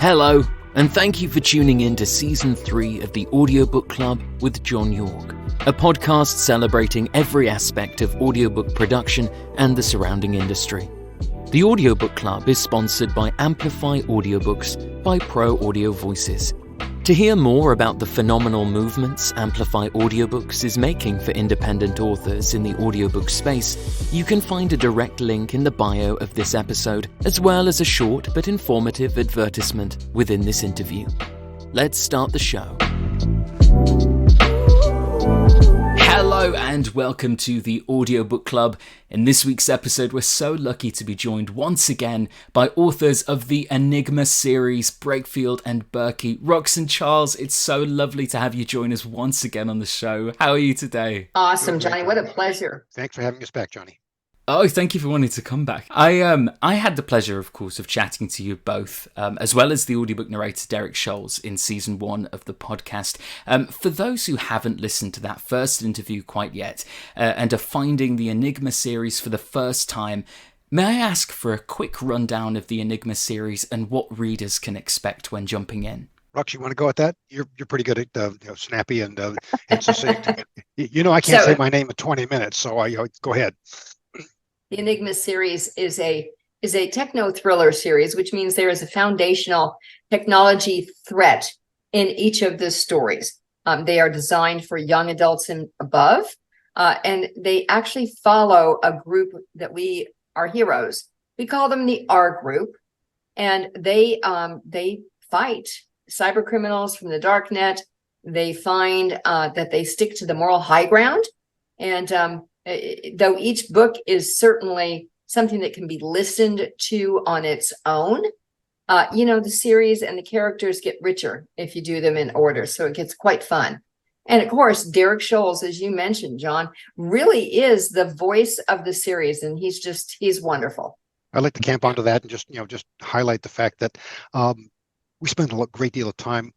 Hello, and thank you for tuning in to Season 3 of the Audiobook Club with John York, a podcast celebrating every aspect of audiobook production and the surrounding industry. The Audiobook Club is sponsored by Amplify Audiobooks by Pro Audio Voices. To hear more about the phenomenal movements Amplify Audiobooks is making for independent authors in the audiobook space, you can find a direct link in the bio of this episode, as well as a short but informative advertisement within this interview. Let's start the show. Hello and welcome to the Audiobook Club. In this week's episode, we're so lucky to be joined once again by authors of the Enigma series, Breakfield and Burkey. Rox and Charles, it's so lovely to have you join us once again on the show. How are you today? Awesome, Johnny. What a pleasure. Thanks for having us back, Johnny. Oh, thank you for wanting to come back. I had the pleasure, of course, of chatting to you both, as well as the audiobook narrator Derek Scholes in Season 1 of the podcast. For those who haven't listened to that first interview quite yet, and are finding the Enigma series for the first time, may I ask for a quick rundown of the Enigma series and what readers can expect when jumping in? Rox, you want to go at that? You're pretty good at snappy and succinct. I can't say my name in 20 minutes, so I go ahead. The Enigma series is a techno thriller series, which means there is a foundational technology threat in each of the stories. They are designed for young adults and above, and they actually follow a group that we are heroes. We call them the R group, and they fight cyber criminals from the dark net. They find that they stick to the moral high ground, and though each book is certainly something that can be listened to on its own, the series and the characters get richer if you do them in order. So it gets quite fun. And of course, Derek Scholes, as you mentioned, John, really is the voice of the series. And he's wonderful. I'd like to camp onto that and just highlight the fact that we spend a great deal of time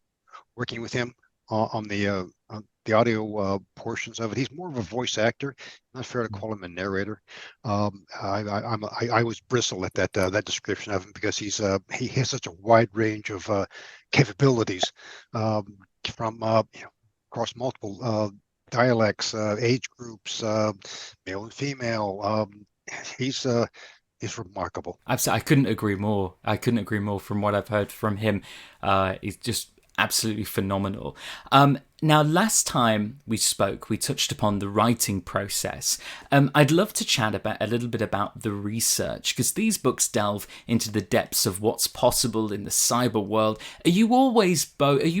working with him on the audio portions of it. He's more of a voice actor. Not fair to call him a narrator. I always bristle at that description of him because he has such a wide range of capabilities from across multiple dialects, age groups, male and female. He's remarkable. Absolutely, I couldn't agree more. From what I've heard from him. He's just absolutely phenomenal. Now, last time we spoke, we touched upon the writing process. I'd love to chat a little bit about the research, because these books delve into the depths of what's possible in the cyber world. Are you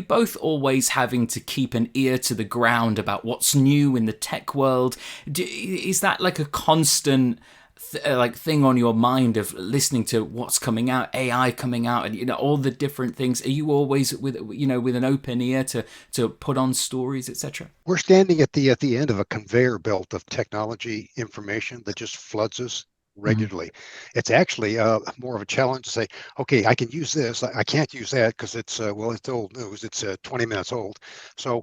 both always having to keep an ear to the ground about what's new in the tech world? Is that like a constant thing on your mind of listening to what's coming out, AI coming out, and all the different things? Are you always with an open ear to put on stories, etc.? We're standing at the end of a conveyor belt of technology information that just floods us regularly. Mm-hmm. It's actually more of a challenge to say, okay, I can use this, I can't use that because it's old news, it's 20 minutes old. So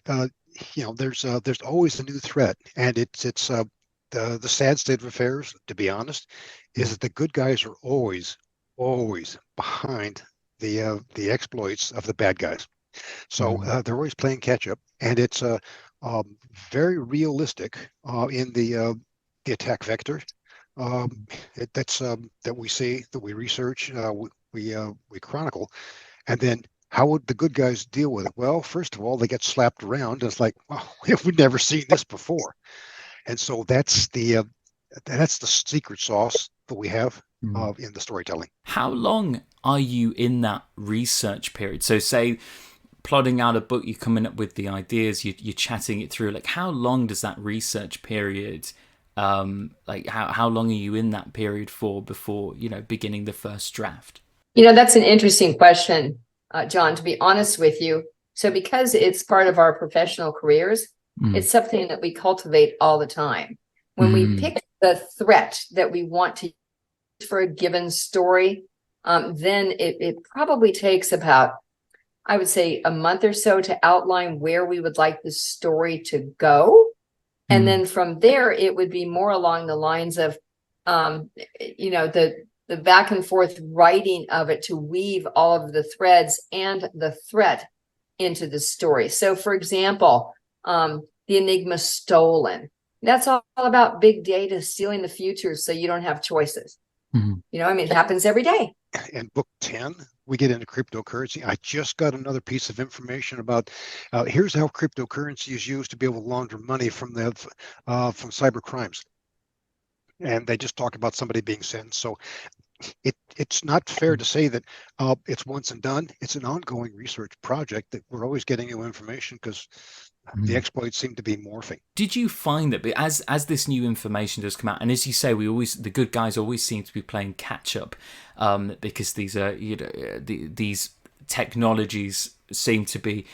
there's always a new threat, and it's the sad state of affairs, to be honest, is that the good guys are always behind the exploits of the bad guys. So they're always playing catch up, and it's very realistic in the attack vector that we see, that we research, we chronicle, and then how would the good guys deal with it? Well, first of all, they get slapped around, and it's like, wow, we've never seen this before. And so that's the secret sauce that we have in the storytelling. How long are you in that research period? So say plotting out a book, you're coming up with the ideas, you're chatting it through. Like, how long does that research period, how long are you in that period for before, beginning the first draft? That's an interesting question, John, to be honest with you. So because it's part of our professional careers, it's something that we cultivate all the time. When we pick the threat that we want to use for a given story, then it probably takes about, I would say, a month or so to outline where we would like the story to go. And then from there, it would be more along the lines of, the the back and forth writing of it to weave all of the threads and the threat into the story. So for example, the Enigma stolen, that's all about big data stealing the future so you don't have choices. You know, I mean, it happens every day. In book 10, we get into cryptocurrency. I just got another piece of information about here's how cryptocurrency is used to be able to launder money from cyber crimes. And they just talk about somebody being sentenced. So it's not fair to say that it's once and done. It's an ongoing research project that we're always getting new information because the exploits seem to be morphing. Did you find that as this new information does come out, and as you say, the good guys always seem to be playing catch up, because these are these technologies seem to be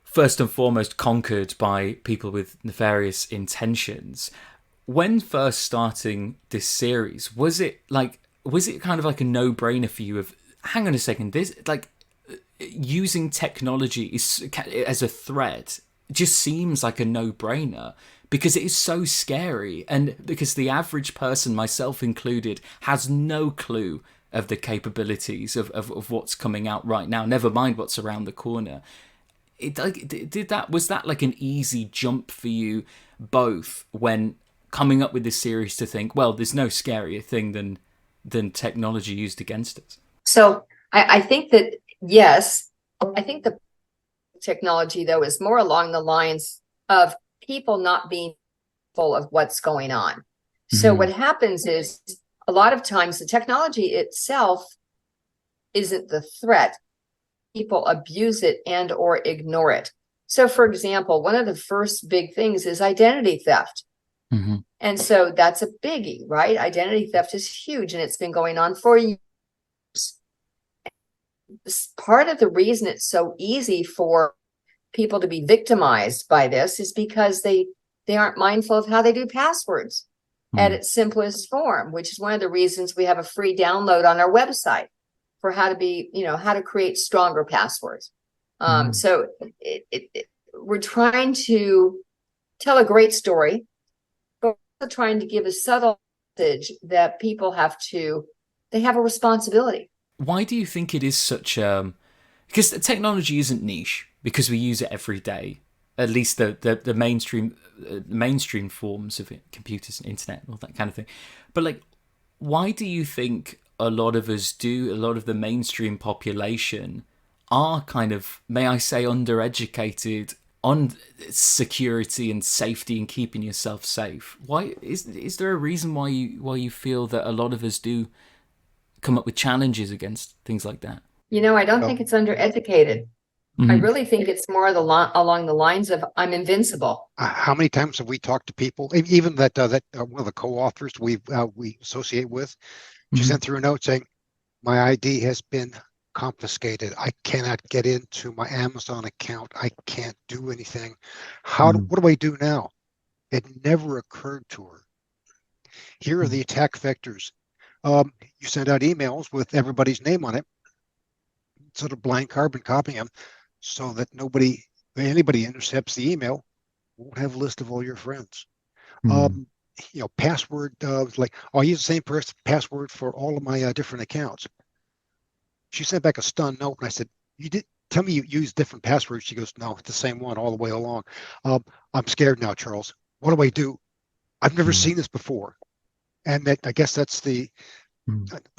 first and foremost conquered by people with nefarious intentions. When first starting this series, was it kind of like a no-brainer for you of, hang on a second, this like using technology as a threat just seems like a no-brainer because it is so scary, and because the average person, myself included, has no clue of the capabilities of what's coming out right now, never mind what's around the corner. Was that like an easy jump for you both when coming up with this series to think, well, there's no scarier thing than technology used against us? So I think that, yes, I think the technology, though, is more along the lines of people not being full of what's going on. So what happens is a lot of times the technology itself isn't the threat. People abuse it and or ignore it. So, for example, one of the first big things is identity theft. And so that's a biggie, right? Identity theft is huge, and it's been going on for years. Part of the reason it's so easy for people to be victimized by this is because they aren't mindful of how they do passwords at its simplest form, which is one of the reasons we have a free download on our website for how to create stronger passwords. So we're trying to tell a great story, but also trying to give a subtle message that people they have a responsibility. Why do you think it is such because the technology isn't niche, because we use it every day, at least the mainstream forms of it, computers and internet and all that kind of thing. But like, why do you think a lot of the mainstream population are kind of, may I say, undereducated on security and safety and keeping yourself safe? Why is there a reason why you feel that a lot of us do come up with challenges against things like that? I don't think it's undereducated. I really think it's more along the lines of, I'm invincible. How many times have we talked to people, even that one of the co-authors we associate with, she sent through a note saying, my ID has been confiscated. I cannot get into my Amazon account. I can't do anything. What do I do now? It never occurred to her. Here are the attack vectors. You send out emails with everybody's name on it, sort of blind carbon copying them, so that anybody intercepts the email won't have a list of all your friends. Password, like, I'll use the same password for all of my different accounts. She sent back a stunned note, and I said, you did tell me you use different passwords. She goes, no, it's the same one all the way along. I'm scared now, Charles. What do I do? I've never seen this before. And I guess that's we're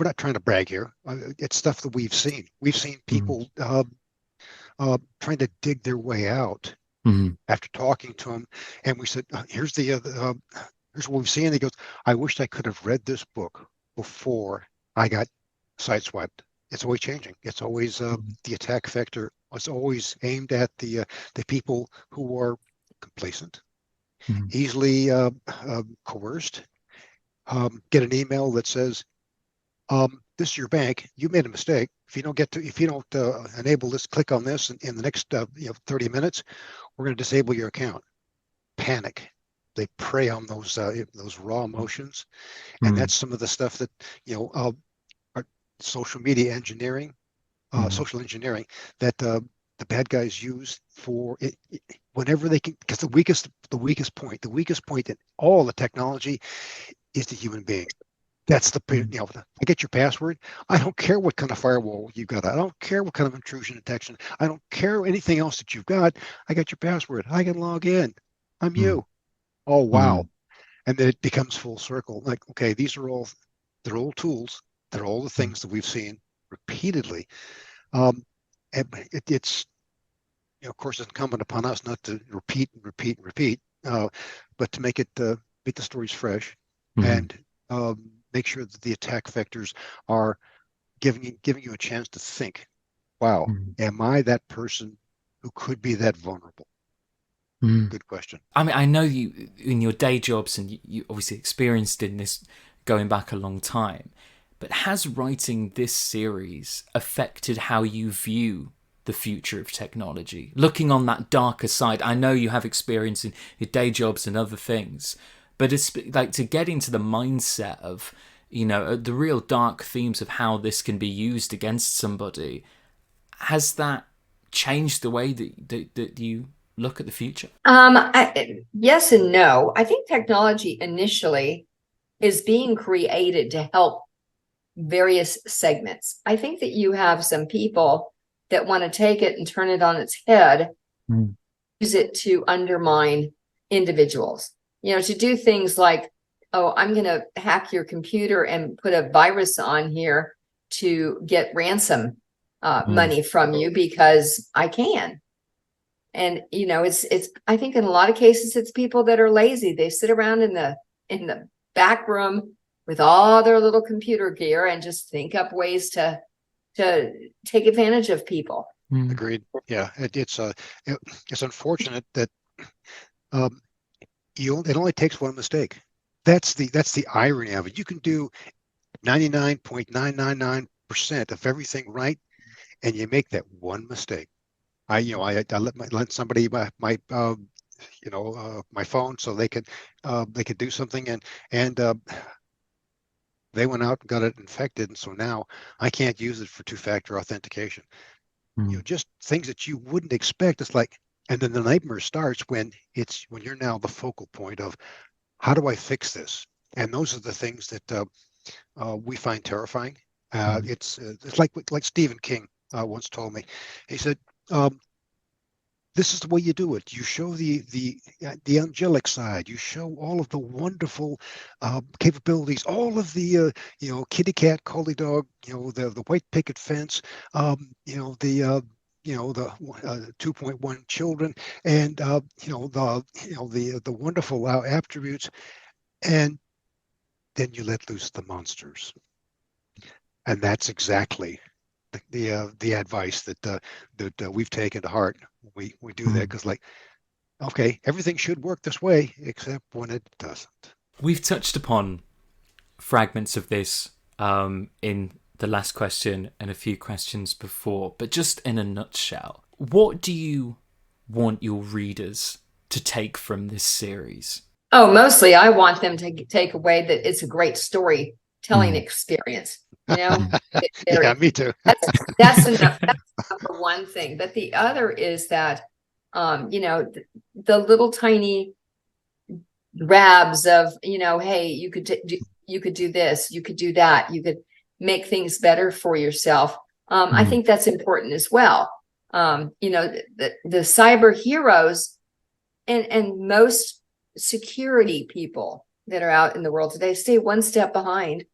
not trying to brag here. It's stuff that we've seen. We've seen people trying to dig their way out after talking to them. And we said, here's what we've seen. And he goes, I wish I could have read this book before I got sideswiped. It's always changing. It's always the attack vector. It's always aimed at the people who are complacent, easily coerced. Get an email that says, this is your bank. You made a mistake. If you don't enable this, click on this in the next 30 minutes, we're going to disable your account. Panic. They prey on those raw emotions, and that's some of the stuff that social media engineering, social engineering that the bad guys use for it whenever they can. Because the weakest point in all the technology is the human being. That's the, I get your password. I don't care what kind of firewall you got. I don't care what kind of intrusion detection. I don't care anything else that you've got. I got your password. I can log in. I'm Mm, you. Oh, wow. mm, And then it becomes full circle. Like, okay, they're all tools. They're all the mm, things that we've seen repeatedly. Um, and it's, of course, it's incumbent upon us not to repeat and repeat and repeat, but to make the stories fresh mm, and make sure that the attack vectors are giving you a chance to think, wow, mm, am I that person who could be that vulnerable? mm. Good question. I mean, I know you in your day jobs, and you obviously experienced in this going back a long time. But has writing this series affected how you view the future of technology? Looking on that darker side, I know you have experience in your day jobs and other things, but it's like to get into the mindset of, the real dark themes of how this can be used against somebody. Has that changed the way that you look at the future? Yes and no. I think technology initially is being created to help various segments. I think that you have some people that want to take it and turn it on its head, Mm, use it to undermine individuals, to do things like, oh, I'm going to hack your computer and put a virus on here to get ransom mm, money from you because I can. And it's I think in a lot of cases it's people that are lazy. They sit around in the back room with all their little computer gear and just think up ways to take advantage of people. mm, Agreed. Yeah, it's unfortunate that um, it only takes one mistake. That's the irony of it. You can do 99.999% of everything right, and you make that one mistake. I lent somebody my phone so they could do something, and they went out and got it infected, and so now I can't use it for two-factor authentication. mm, Just things that you wouldn't expect. It's like, and then the nightmare starts when you're now the focal point of how do I fix this? And those are the things that we find terrifying. mm, It's like Stephen King once told me. He said, um, "This is the way you do it. You show the angelic side. You show all of the wonderful capabilities, all of the kitty cat, collie dog, the white picket fence, the 2.1 children, and the wonderful attributes, and then you let loose the monsters." And that's exactly the advice that we've taken to heart. We do that mm. because, like, okay, everything should work this way, except when it doesn't. We've touched upon fragments of this in the last question and a few questions before, but just in a nutshell, what do you want your readers to take from this series? Oh, mostly I want them to take away that it's a great storytelling Mm, experience. mm, Yeah, me too. That's that's enough. That's number one thing. But the other is that the little tiny grabs of, hey, you could do this, you could do that, you could make things better for yourself. I mm, think that's important as well. The cyber heroes and most security people that are out in the world today stay one step behind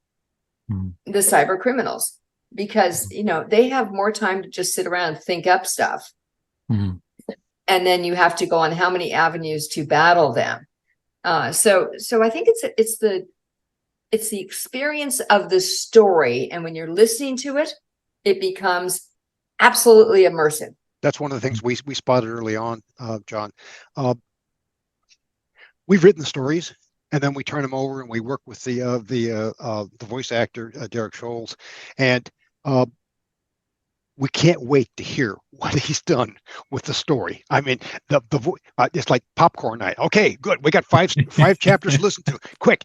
mm, the cyber criminals because they have more time to just sit around and think up stuff, mm, and then you have to go on how many avenues to battle them. So I think it's the experience of the story, and when you're listening to it, it becomes absolutely immersive. That's one of the things we spotted early on, John. Uh, we've written the stories, and then we turn them over and we work with the voice actor Derek Scholes, and uh, we can't wait to hear what he's done with the story. I mean, it's like popcorn night. Okay, good. We got five chapters to listen to. Quick,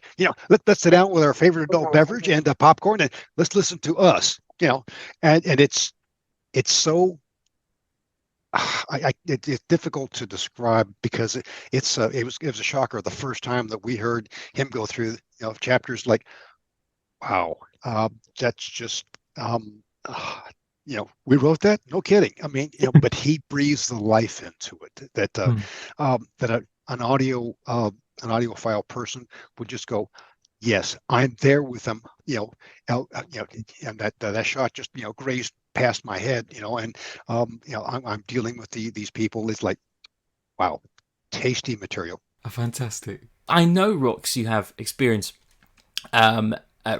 let's sit down with our favorite adult beverage and popcorn, and let's listen to us. And it's so. It's difficult to describe because it was a shocker the first time that we heard him go through chapters like Wow. That's just, um, uh, we wrote that. No kidding. I mean, but he breathes the life into it. Mm. That an audiophile person would just go, yes, I'm there with them. And that shot just grazed past my head. And I'm dealing with these people. It's like, wow, tasty material. Fantastic. I know, Rox, you have experience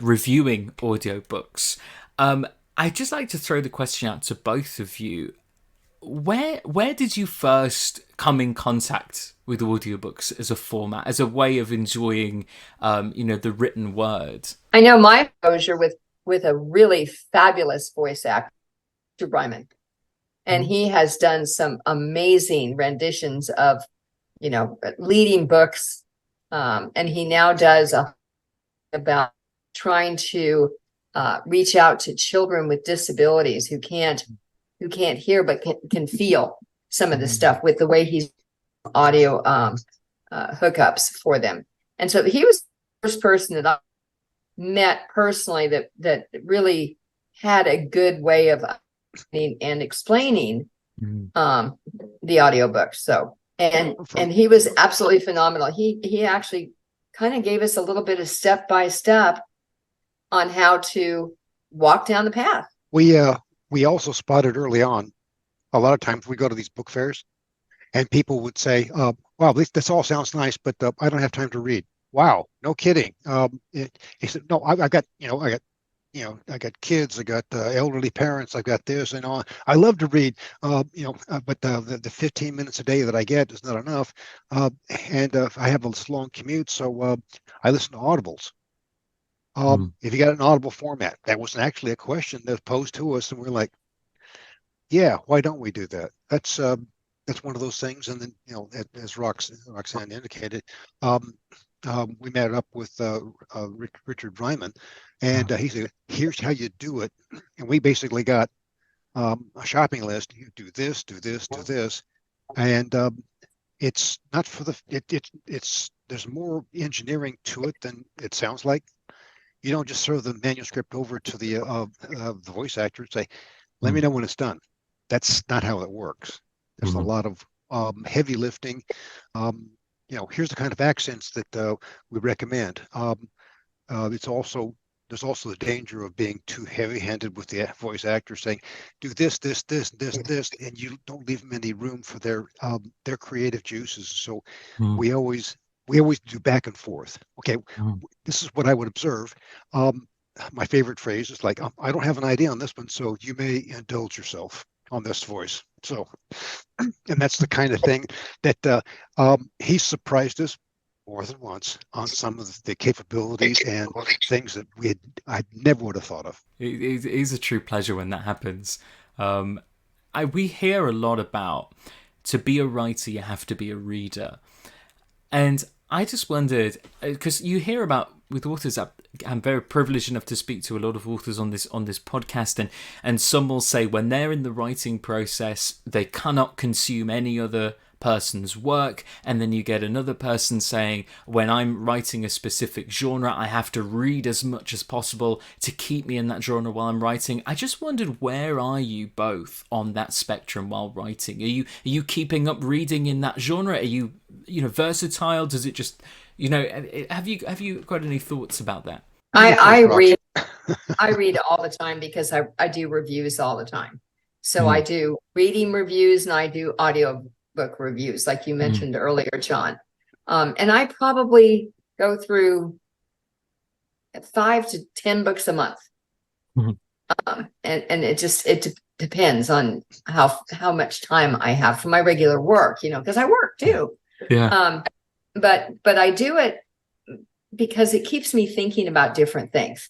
reviewing audiobooks. I'd just like to throw the question out to both of you. Where did you first come in contact with audiobooks as a format, as a way of enjoying, the written word? I know my exposure with a really fabulous voice actor, Ryman, and he has done some amazing renditions of, leading books. And he now does about trying to reach out to children with disabilities who can't hear but can feel some of the stuff with the way he's audio hookups for them. And so he was the first person that I met personally that really had a good way of and explaining the audiobook. So and he was absolutely phenomenal. He actually kind of gave us a little bit of step by step on how to walk down the path. We also spotted early on, a lot of times we go to these book fairs and people would say, wow, this all sounds nice, but I don't have time to read. Wow, no kidding. He said, no, I got kids, I got elderly parents, I got this and all. I love to read, but the 15 minutes a day that I get is not enough. And I have this long commute, so I listen to audibles. If you got an audible format, that was actually a question that was posed to us, and we're like, yeah, why don't we do that? That's one of those things. And then, as Roxanne indicated, we met up with Richard Ryman, and he said, here's how you do it. And we basically got a shopping list. You do this, do this, do this. And it's not for it's there's more engineering to it than it sounds like. You don't just throw the manuscript over to the voice actor and say, let me know when it's done. That's not how it works. There's a lot of heavy lifting. Here's the kind of accents that we recommend. There's also the danger of being too heavy-handed with the voice actor saying, do this, this, this, this, this, and you don't leave them any room for their creative juices. So we always do back and forth. Okay, this is what I would observe. My favorite phrase is like, I don't have an idea on this one, so you may indulge yourself on this voice. So, and that's the kind of thing that he surprised us more than once on some of the capabilities and things that I never would have thought of. It is a true pleasure when that happens. We hear a lot about, to be a writer, you have to be a reader. And I just wondered, because you hear about with authors, I'm very privileged enough to speak to a lot of authors on this podcast, and some will say when they're in the writing process, they cannot consume any other person's work, and then you get another person saying, when I'm writing a specific genre, I have to read as much as possible to keep me in that genre while I'm writing. I just wondered, where are you both on that spectrum while writing? Are you keeping up reading in that genre? Are you versatile? Does it just, have you got any thoughts about that? I read all the time because I do reviews all the time. So I do reading reviews and I do audio book reviews, like you mentioned earlier, John. And I probably go through 5 to 10 books a month. And it depends on how much time I have for my regular work, because I work too. Yeah. But I do it because it keeps me thinking about different things,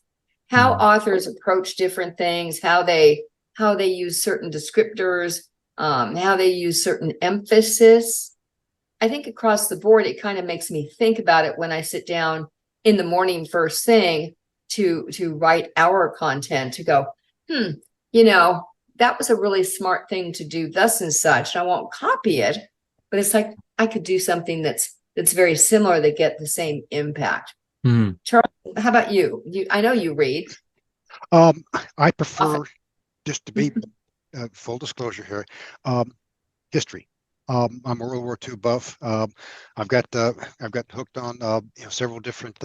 how authors approach different things, how they use certain descriptors, how they use certain emphasis. I think across the board, it kind of makes me think about it when I sit down in the morning first thing to write our content, to go, that was a really smart thing to do, thus and such. I won't copy it, but it's like I could do something that's very similar that get the same impact. Mm. Charles, how about you? I know you read I often. prefer, just to be full disclosure here, um, history. I'm a World War II buff. I've got hooked on several different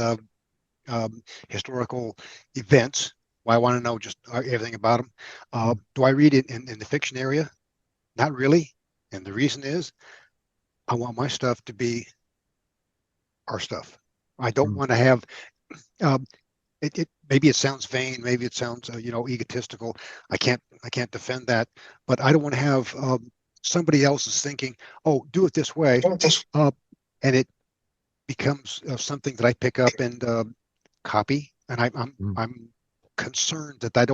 historical events. Why I want to know just everything about them. Do I read it in the fiction area? Not really. And the reason is I want my stuff to be our stuff. I don't Mm. want to have um, maybe it sounds vain, maybe it sounds egotistical. I can't defend that, but I don't want to have somebody else is thinking, oh, do it this way, uh, and it becomes something that I pick up and copy, and Mm. I'm concerned that I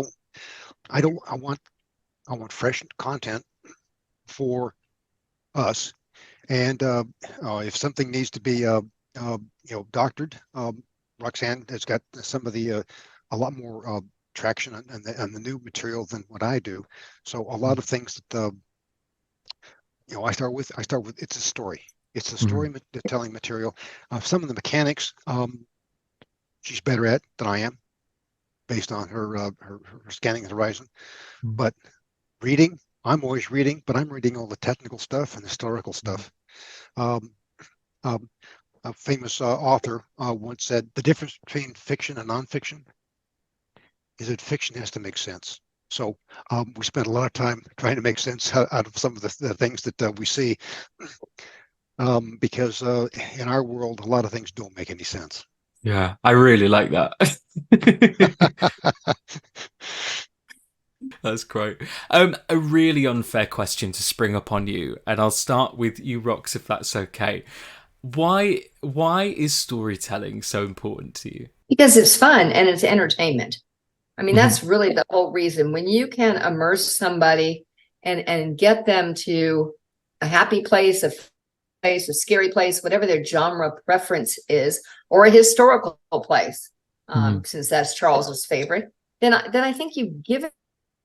want fresh content for us. And if something needs to be doctored, Roxanne has got some of the a lot more traction on the new material than what I do. So a lot Mm. of things that I start with it's a story. It's a Mm. story telling material. Some of the mechanics she's better at than I am, based on her scanning the horizon. Mm. But reading, I'm always reading, but I'm reading all the technical stuff and historical Mm. stuff. Um, um, a famous author once said the difference between fiction and nonfiction is that fiction has to make sense. So we spend a lot of time trying to make sense out of some of the things that we see, because in our world, a lot of things don't make any sense. Yeah, I really like that. That's great. A really unfair question to spring up on you, and I'll start with you, Rox, if that's okay. Why is storytelling so important to you? Because it's fun and it's entertainment. I mean, Mhm. that's really the whole reason. When you can immerse somebody and get them to a happy place, a scary place, whatever their genre preference is, or a historical place, Mhm. since that's Charles's favorite, then I think you give it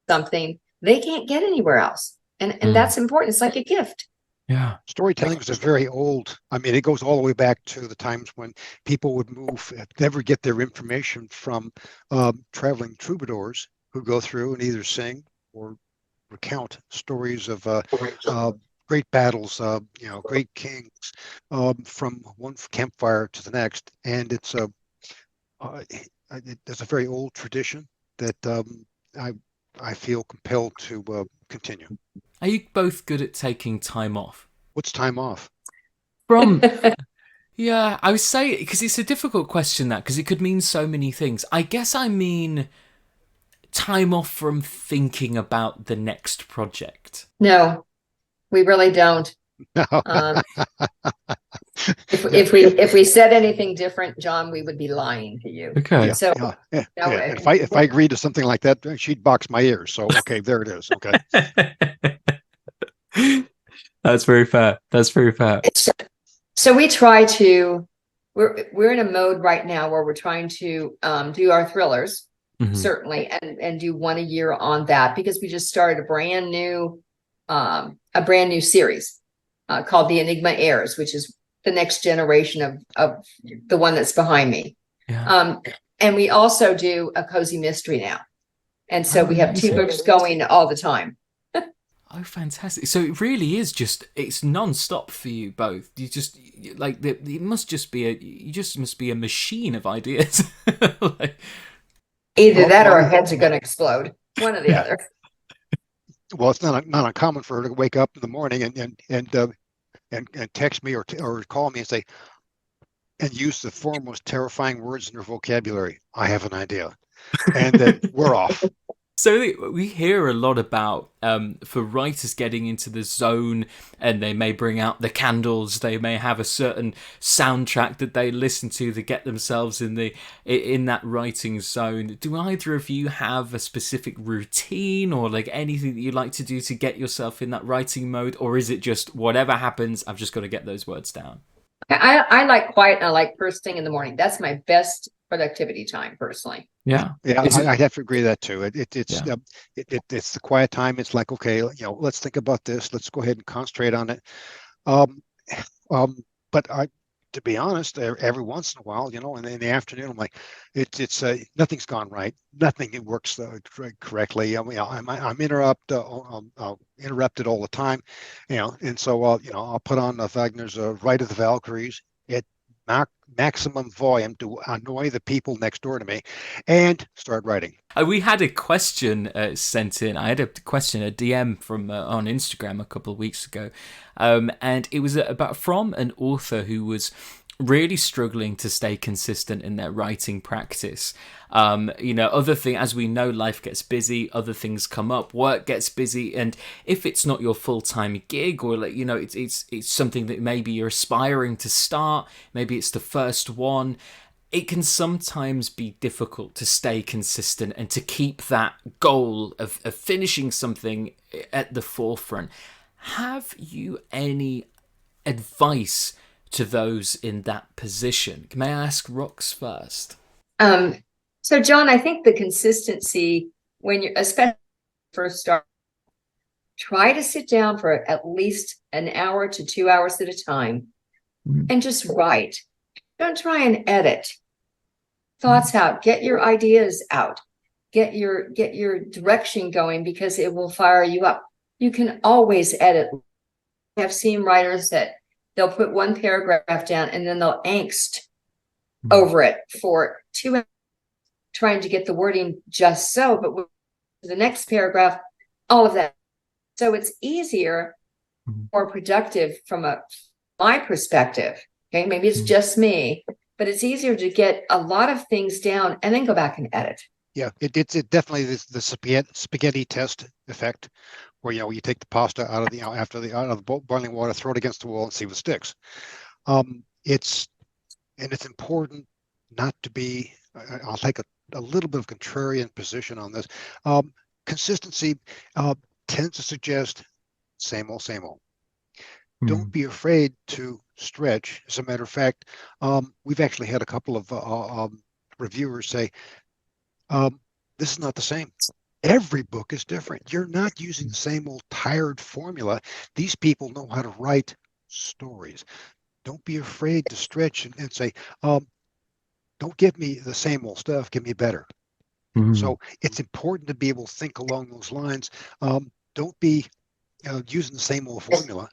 something they can't get anywhere else, and Mm. that's important. It's like a gift. Yeah. Storytelling is a very old, I mean, it goes all the way back to the times when people would never get their information from traveling troubadours who go through and either sing or recount stories of uh, great battles, great kings, from one campfire to the next. And uh, it's a very old tradition that I, I feel compelled to continue. Are you both good at taking time off? What's time off? From Yeah, I would say because it's a difficult question that because it could mean so many things. I guess I mean time off from thinking about the next project. No, we really don't. Um, if we said anything different, John, we would be lying to you. Okay. Yeah, So yeah, yeah, no, yeah. And if I agreed to something like that, she'd box my ears. So okay, there it is. Okay. That's very fair. That's very fair. so we try to. We're in a mode right now where we're trying to do our thrillers, Hmm. certainly, and do one a year on that, because we just started a brand new series called the Enigma Heirs, which is the next generation of the one that's behind me. Yeah. Um, and we also do a cozy mystery now. And so Oh, we have two amazing. books going all the time. Oh, fantastic. So it really is just, it's non-stop for you both. You just, like, it must just be you just must be a machine of ideas. Like, Either that or our Well, heads are going to explode, one or the yeah. other. Well, it's not uncommon for her to wake up in the morning and text me or call me and say and use the foremost terrifying words in her vocabulary. I have an idea, and then we're off. so we hear a lot about for writers getting into the zone, and they may bring out the candles. They may have a certain soundtrack that they listen to get themselves in that writing zone. Do either of you have a specific routine or like anything that you like to do to get yourself in that writing mode, or is it just whatever happens, I've just got to get those words down? I like quiet and I like first thing in the morning. That's my best productivity time, personally. Yeah. Yeah, Is it? I have to agree with that too. Yeah. It's the quiet time. It's like, okay, let's think about this. Let's go ahead and concentrate on it. Um, um, but to be honest, every once in a while, in the afternoon, I'm like, it's nothing's gone right. Nothing it works correctly. I mean, I'm interrupted all the time, and so I'll put on Wagner's Rite of the Valkyries at maximum volume to annoy the people next door to me, and start writing. We had a question sent in. I had a question, a DM from on Instagram a couple of weeks ago, and it was from an author who was really struggling to stay consistent in their writing practice. Other thing, as we know, life gets busy, other things come up, work gets busy, and if it's not your full-time gig, or it's something that maybe you're aspiring to start, maybe it's the first one, it can sometimes be difficult to stay consistent and to keep that goal of finishing something at the forefront. Have you any advice to those in that position? May I ask Rox first? So John, I think the consistency, when you're especially first start, try to sit down for at least an hour to 2 hours at a time and just write. Don't try and edit thoughts out. Get your ideas out. Get your direction going, because it will fire you up. You can always edit. I've seen writers that they'll put one paragraph down and then they'll angst over it for 2 hours, trying to get the wording just so. But with the next paragraph, all of that. So it's easier, more productive from my perspective. Okay, maybe it's just me, but it's easier to get a lot of things down and then go back and edit. Yeah, it definitely is the spaghetti test effect, where you take the pasta out of the out of the boiling water, throw it against the wall, and see what sticks. It's important not to be. I'll take a little bit of contrarian position on this. Consistency tends to suggest same old, same old. Don't be afraid to stretch. As a matter of fact, we've actually had a couple of reviewers say, this is not the same. Every book is different. You're not using the same old tired formula. These people know how to write stories. Don't be afraid to stretch and say, don't give me the same old stuff, give me better. So it's important to be able to think along those lines. Don't be using the same old formula.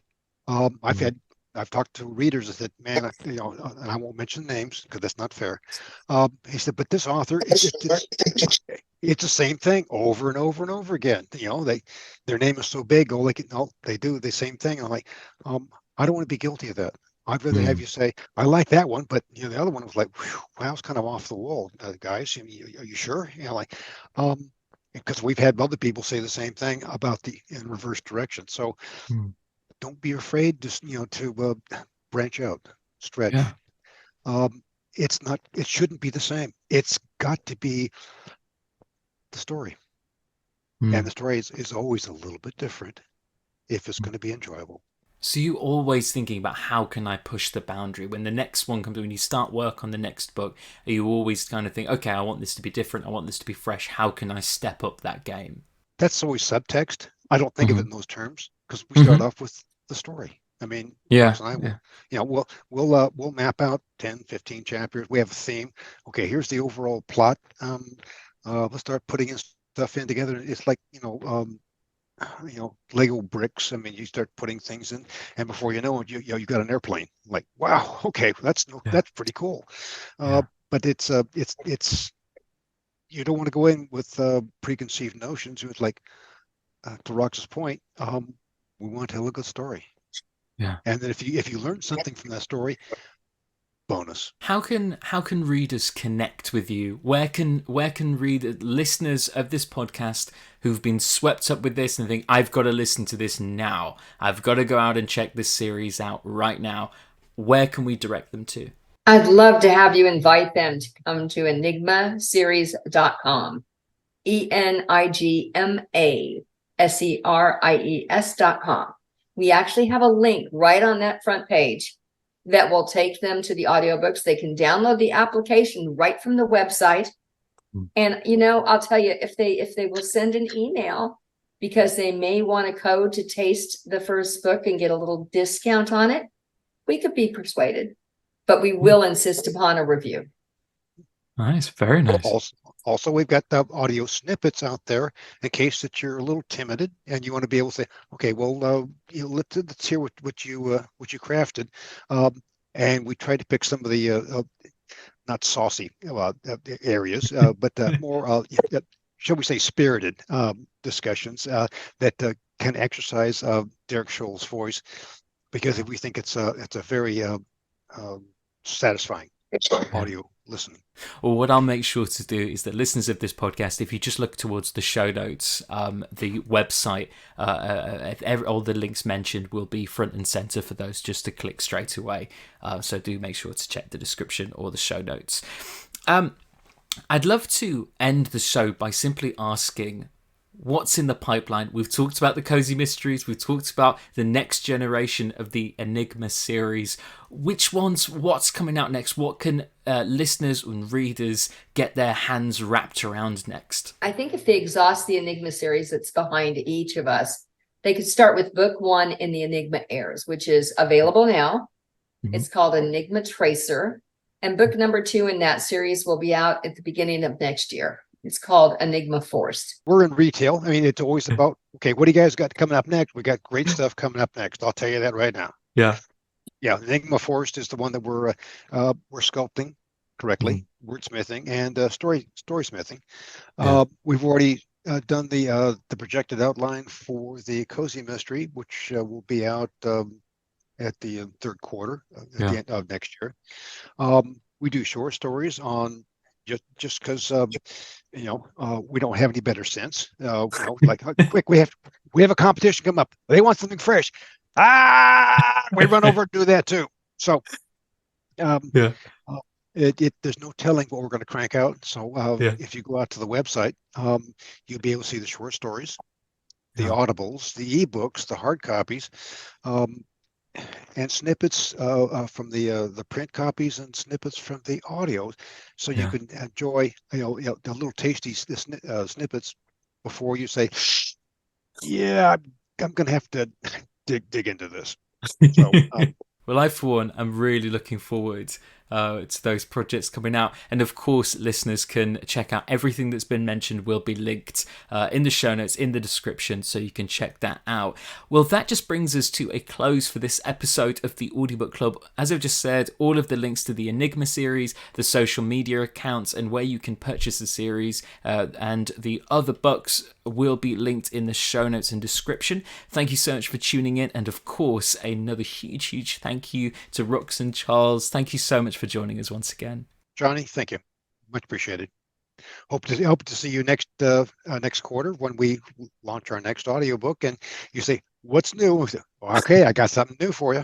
I've talked to readers that said, man, and I won't mention names because that's not fair. He said, but this author, it's the same thing over and over and over again. Their name is so big, they do the same thing. I'm like, I don't want to be guilty of that. I'd rather have you say, I like that one, but the other one was like, wow, it's kind of off the wall, guys. Are you sure? Because we've had other people say the same thing about in reverse direction. So don't be afraid to branch out, stretch. Yeah. It shouldn't be the same. It's got to be the story. And the story is always a little bit different if it's going to be enjoyable. So you always thinking about how can I push the boundary when the next one comes, when you start work on the next book, are you always kind of think, okay, I want this to be different, I want this to be fresh, how can I step up that game? That's always subtext. I don't think of it in those terms, because we start off with the story. I mean, Rox and I we'll map out 10, 15 chapters. We have a theme. Okay, here's the overall plot. Let's start putting stuff in together. It's like, Lego bricks. I mean, you start putting things in, and before you know it, you got an airplane. Like, wow, okay, that's pretty cool. But it's you don't want to go in with preconceived notions. It's like, to Rox's point, we want to tell a good story. Yeah. And then if you learn something from that story, bonus. How can readers connect with you? Where can listeners of this podcast who've been swept up with this and think, I've got to listen to this now, I've got to go out and check this series out right now, where can we direct them to? I'd love to have you invite them to come to enigmaseries.com. ENIGMASERIES.com. We actually have a link right on that front page that will take them to the audiobooks. They can download the application right from the website. And, I'll tell you, if they will send an email, because they may want a code to taste the first book and get a little discount on it, we could be persuaded. but we will insist upon a review. Nice, very nice. Also, we've got the audio snippets out there in case that you're a little timid and you want to be able to say, okay, well, let's hear what you crafted. And we try to pick some of the not saucy areas, but more, shall we say, spirited discussions that can exercise Derek Scholl's voice, because we think it's a very satisfying audio listening. Well, what I'll make sure to do is that listeners of this podcast, if you just look towards the show notes, the website, all the links mentioned will be front and center for those just to click straight away. So do make sure to check the description or the show notes. I'd love to end the show by simply asking, what's in the pipeline? We've talked about the Cozy Mysteries. We've talked about the next generation of the Enigma series. Which ones? What's coming out next? What can listeners and readers get their hands wrapped around next? I think if they exhaust the Enigma series that's behind each of us, they could start with book 1 in the Enigma Heirs, which is available now. Mm-hmm. It's called Enigma Tracer. And book number 2 in that series will be out at the beginning of next year. It's called Enigma Forced. We're in retail. I mean, it's always about, okay, what do you guys got coming up next? We got great stuff coming up next. I'll tell you that right now. Yeah. Enigma Forced is the one that we're sculpting correctly, wordsmithing and storysmithing. Yeah. We've already done the projected outline for the Cozy Mystery, which will be out at the third quarter at the end of next year. We do short stories on just because we don't have any better sense. Like quick, we have a competition come up. They want something fresh. We run over and do that too. So there's no telling what we're going to crank out. So if you go out to the website, you'll be able to see the short stories, the audibles, the ebooks, the hard copies, and snippets from the print copies and snippets from the audio, so you can enjoy the little tasty snippets before you say, I'm gonna have to dig into this. So, well, I for one am really looking forward to those projects coming out, and of course listeners can check out everything that's been mentioned. Will be linked in the show notes, in the description, so you can check that out. Well, that just brings us to a close for this episode of the Audiobook Club. As I've just said, all of the links to the Enigma series, the social media accounts, and where you can purchase the series and the other books will be linked in the show notes and description. Thank you so much for tuning in, and of course another huge thank you to Rux and Charles. Thank you so much for joining us once again. Johnny, thank you. Much appreciated. Hope to see you next quarter when we launch our next audiobook and you say, what's new? Okay, I got something new for you.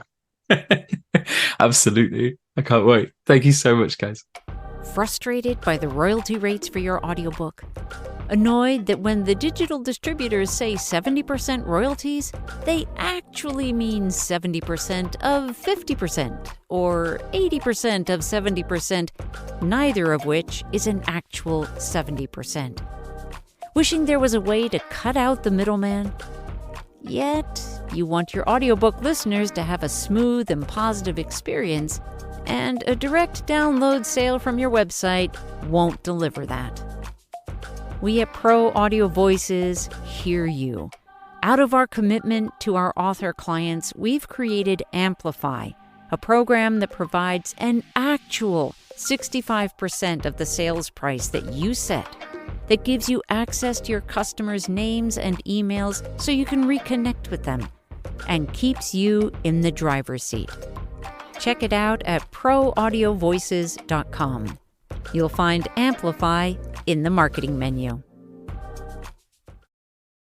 Absolutely. I can't wait. Thank you so much, guys. Frustrated by the royalty rates for your audiobook? Annoyed that when the digital distributors say 70% royalties, they actually mean 70% of 50% or 80% of 70%, neither of which is an actual 70%. Wishing there was a way to cut out the middleman? Yet, you want your audiobook listeners to have a smooth and positive experience, and a direct download sale from your website won't deliver that. We at Pro Audio Voices hear you. Out of our commitment to our author clients, we've created Amplify, a program that provides an actual 65% of the sales price that you set, that gives you access to your customers' names and emails so you can reconnect with them, and keeps you in the driver's seat. Check it out at proaudiovoices.com. You'll find Amplify in the marketing menu.